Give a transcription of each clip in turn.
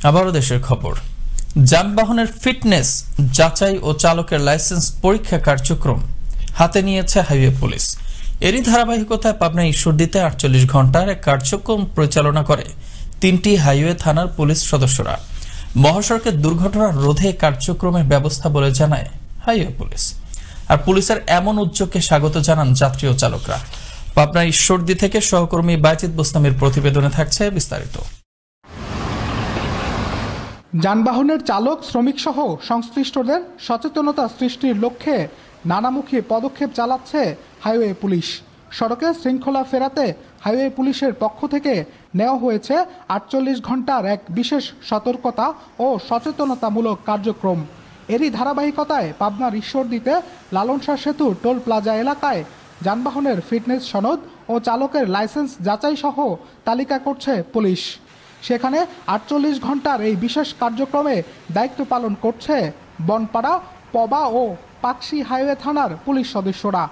আবারও দেশের খবর। যানবাহনের ফিটনেস যাচাই ও চালকের লাইসেন্স পরীক্ষা কার্যক্রম হাতে নিয়েছে হাইওয়ে পুলিশ। এরই ধারাবাহিকতায় পাবনা ঈশ্বরদীতে 48 ঘন্টার এক কার্যক্রম পরিচালনা করে 3টি হাইওয়ে থানার পুলিশ সদস্যরা। মহাসড়কের দুর্ঘটনা রোধে কার্যক্রমের ব্যবস্থা বলে জানায় হাইওয়ে পুলিশ। আর পুলিশের এমন উদ্যোগকে স্বাগত জানান যাত্রী ও চালকরা। পাবনা ঈশ্বরদী থেকে সহকর্মী বাইজিদ বোস্তামির প্রতিবেদনে থাকছে বিস্তারিত। যানবাহনের চালক, শ্রমিক সহ সংশ্লিষ্টদের সচেতনতা সৃষ্টির লক্ষ্যে নানামুখী পদক্ষেপ চালাচ্ছে হাইওয়ে পুলিশ। সড়কে শৃঙ্খলা ফেরাতে হাইওয়ে পুলিশের পক্ষ থেকে নেওয়া হয়েছে 48 ঘন্টার এক বিশেষ সতর্কতা ও সচেতনতামূলক কার্যক্রম। এরই ধারাবাহিকতায় পাবনার ঈশ্বরদীতে লালন শাহ সেতু টোল প্লাজা এলাকায় যানবাহনের ফিটনেস সনদ ও চালকের লাইসেন্স যাচাই সহ তালিকা করছে পুলিশ। সেখানে 48 ঘন্টার এই বিশেষ কার্যক্রমে দায়িত্ব পালন করছে বনপাড়া, পবা ও পাকশি হাইওয়ে থানার পুলিশ সদস্যরা।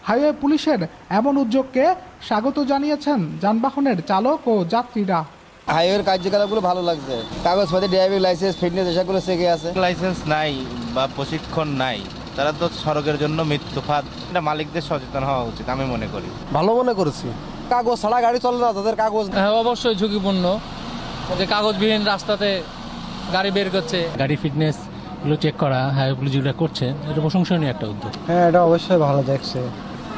হাইওয়ে পুলিশের এমন উদ্যোগকে স্বাগত জানিয়েছেন যানবাহনের চালক ও যাত্রীরা। হাইওয়ের কার্যকলাপগুলো ভালো লাগছে। কাগজপত্র, ড্রাইভিং লাইসেন্স, ফিটনেস এসবগুলো শিখে আছে। লাইসেন্স নাই বা প্রশিক্ষণ নাই, তারা তো সড়কের জন্য মৃত্যুফাত। এটা মালিকদের সচেতন হওয়া উচিত আমি মনে করি। ভালো মনে করেছি। কাগজ ছাড়া গাড়ি চলে না, তাদের কাগজ। হ্যাঁ, অবশ্যই ঝুঁকিপূর্ণ যে কাগজবিহীন রাস্তাতে গাড়ি বের করছে। গাড়ি ফিটনেস গুলো চেক করা হাইওয়ে পুলিশ যেটা করছে, এটা প্রশংসনীয় একটা উদ্যোগ। হ্যাঁ, এটা অবশ্যই ভালো দেখছে,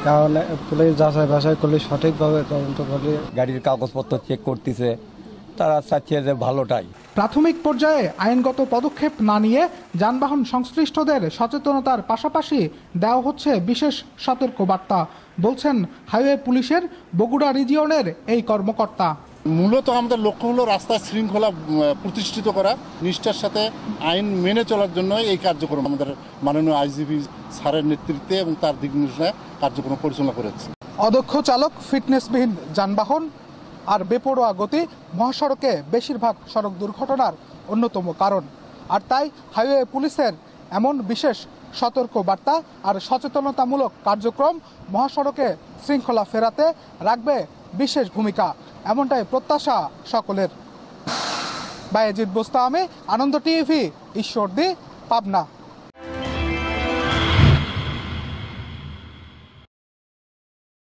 কারণ পুলিশ যাচাই বাছাই করলে সঠিকভাবে তদন্ত করলে গাড়ির কাগজপত্র চেক করতেছে, তারা চাচ্ছে যে ভালোটাই। প্রাথমিক পর্যায়ে আইনগত পদক্ষেপ না নিয়ে যানবাহন সংশ্লিষ্টদের সচেতনতার পাশাপাশি দেওয়া হচ্ছে বিশেষ সতর্কবার্তা, বলছেন হাইওয়ে পুলিশের বগুড়া রিজিয়নের এই কর্মকর্তা। মূলত আমাদের লক্ষ্য হলো রাস্তায় শৃঙ্খলা প্রতিষ্ঠিত করা, নিষ্ঠার সাথে আইন মেনে চলার জন্য এই কার্যক্রম আমাদের মাননীয় আইজিপি স্যারের নেতৃত্বে এবং তার দিক নির্দেশনায় কার্যক্রম পরিচালনা করেছে। অদক্ষ চালক, ফিটনেসবিহীন যানবাহন আর বেপরোয়া গতি মহাসড়কে বেশিরভাগ সড়ক দুর্ঘটনার অন্যতম কারণ। আর তাই হাইওয়ে পুলিশের এমন বিশেষ সতর্ক বার্তা আর সচেতনতামূলক কার্যক্রম মহাসড়কে শৃঙ্খলা ফেরাতে রাখবে বিশেষ ভূমিকা, এমনটাই প্রত্যাশা সকলের। বাইজিদ বোস্তামি, আনন্দ টিভি, ঈশ্বরদী, পাবনা।